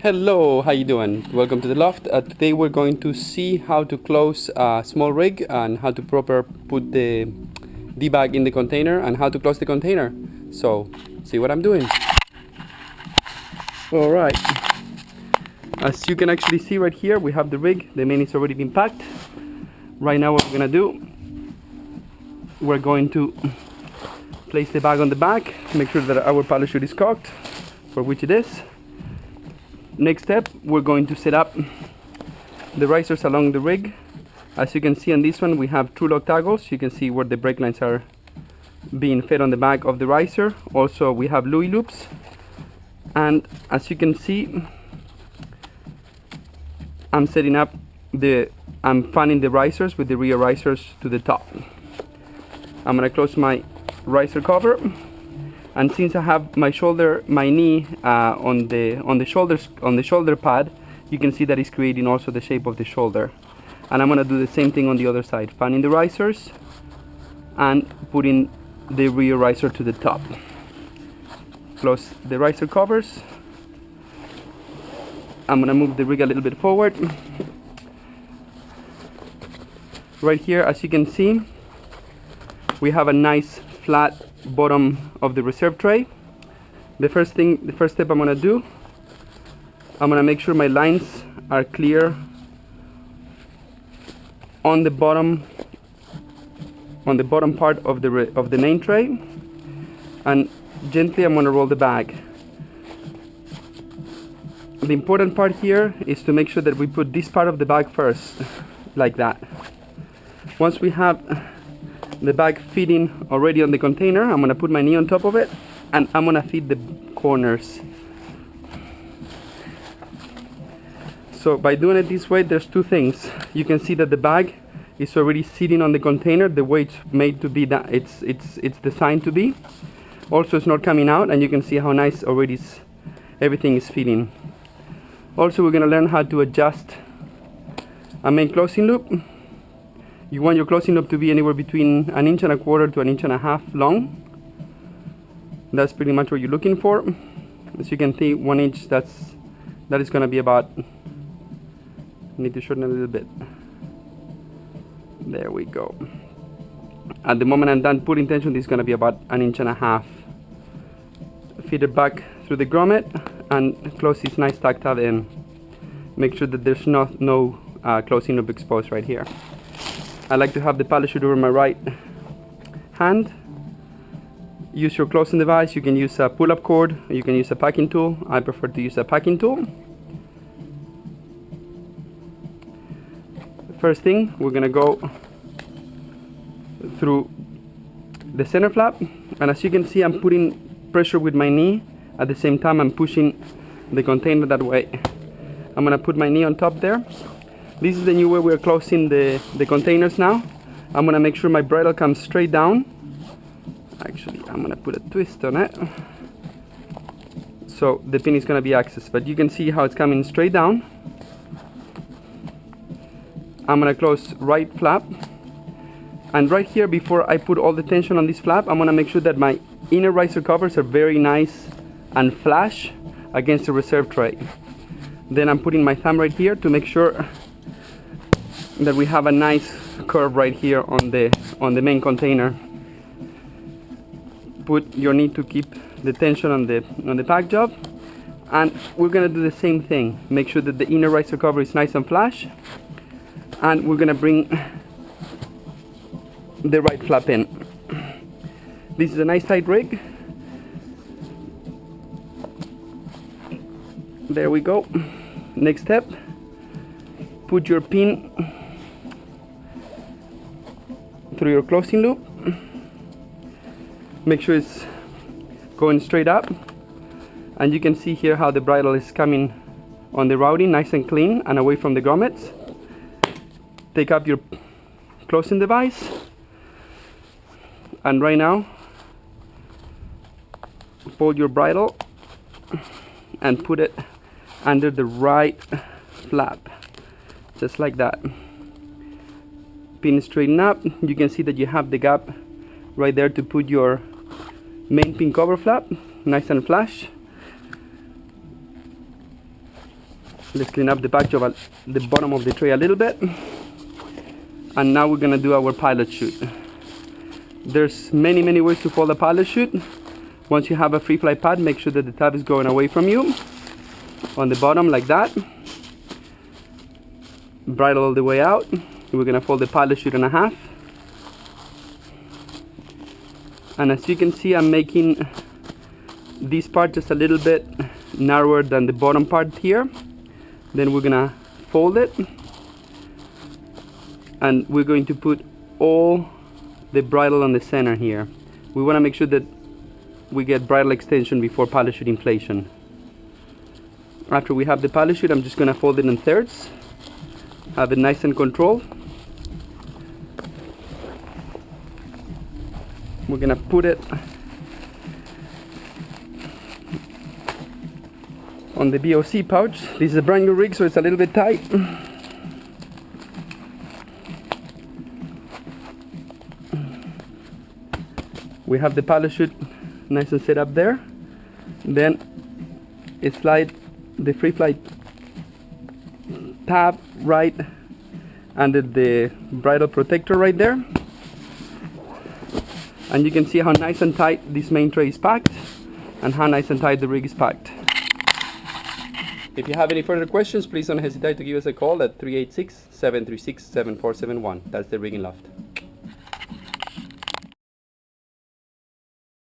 Hello, how you doing? Welcome to the loft. Today we're going to see how to close a small rig and how to proper put the D-bag in the container and how to close the container. So, see what I'm doing. Alright, as you can actually see right here, we have the rig. The main is already been packed. Right now what we're gonna do, we're going to place the bag on the back, make sure that our paddle chute is cocked, for which it is. Next step, we're going to set up the risers along the rig. As you can see on this one, we have true lock taggles. You can see where the brake lines are being fed on the back of the riser. Also, we have Louis loops. And as you can see, I'm fanning the risers with the rear risers to the top. I'm gonna close my riser cover. And since I have my knee on the shoulder pad, you can see that it's creating also the shape of the shoulder. And I'm gonna do the same thing on the other side, fanning the risers and putting the rear riser to the top. Close the riser covers. I'm gonna move the rig a little bit forward. Right here, as you can see, we have a nice flat bottom of the reserve tray. The first step I'm gonna do, I'm gonna make sure my lines are clear on the bottom part of the main tray, and gently I'm gonna roll the bag. The important part here is to make sure that we put this part of the bag first, like that. Once we have the bag fitting already on the container, I'm gonna put my knee on top of it and I'm gonna feed the corners. So by doing it this way, there's two things. You can see that the bag is already sitting on the container the way it's made to be, that it's designed to be. Also, it's not coming out, and you can see how nice already everything is fitting. Also, we're gonna learn how to adjust a main closing loop. You want your closing loop to be anywhere between 1.25 inches to 1.5 inches long. That's pretty much what you're looking for. As you can see, 1 inch, that is going to be about, I need to shorten a little bit. There we go. At the moment I'm done putting tension, this is going to be about 1.5 inches. Feed it back through the grommet and close this nice tactile end. Make sure that there's no closing loop exposed right here. I like to have the paddle chute over my right hand. Use your closing device. You can use a pull-up cord, you can use a packing tool. I prefer to use a packing tool. First thing, we're gonna go through the center flap, and as you can see, I'm putting pressure with my knee. At the same time, I'm pushing the container that way. I'm gonna put my knee on top there. This is the new way we're closing the containers now. I'm gonna make sure my bridle comes straight down. Actually, I'm gonna put a twist on it, so the pin is gonna be accessed, but you can see how it's coming straight down. I'm gonna close right flap, and right here, before I put all the tension on this flap, I'm gonna make sure that my inner riser covers are very nice and flush against the reserve tray. Then I'm putting my thumb right here to make sure that we have a nice curve right here on the main container. Put your knee to keep the tension on the pack job, and we're gonna do the same thing. Make sure that the inner riser cover is nice and flush, and we're gonna bring the right flap in. This is a nice tight rig. There we go. Next step, put your pin through your closing loop. Make sure it's going straight up, and you can see here how the bridle is coming on the routing, nice and clean and away from the grommets. Take up your closing device, and right now fold your bridle and put it under the right flap, just like that. Pin straighten up. You can see that you have the gap right there to put your main pin cover flap, nice and flush. Let's clean up the back of the bottom of the tray a little bit. And now we're gonna do our pilot chute. There's many ways to fold a pilot chute. Once you have a free fly pad, make sure that the tab is going away from you. On the bottom like that. Bridle all the way out. We're gonna fold the pilot chute in half. And as you can see, I'm making this part just a little bit narrower than the bottom part here. Then we're gonna fold it. And we're going to put all the bridle on the center here. We wanna make sure that we get bridle extension before pilot chute inflation. After we have the pilot chute, I'm just gonna fold it in thirds. Have it nice and controlled. We're gonna put it on the BOC pouch. This is a brand new rig, so it's a little bit tight. We have the pilot chute nice and set up there. Then slide the free fly tab right under the bridle protector right there. And you can see how nice and tight this main tray is packed and how nice and tight the rig is packed. If you have any further questions, please don't hesitate to give us a call at 386-736-7471. That's the Rigging Loft.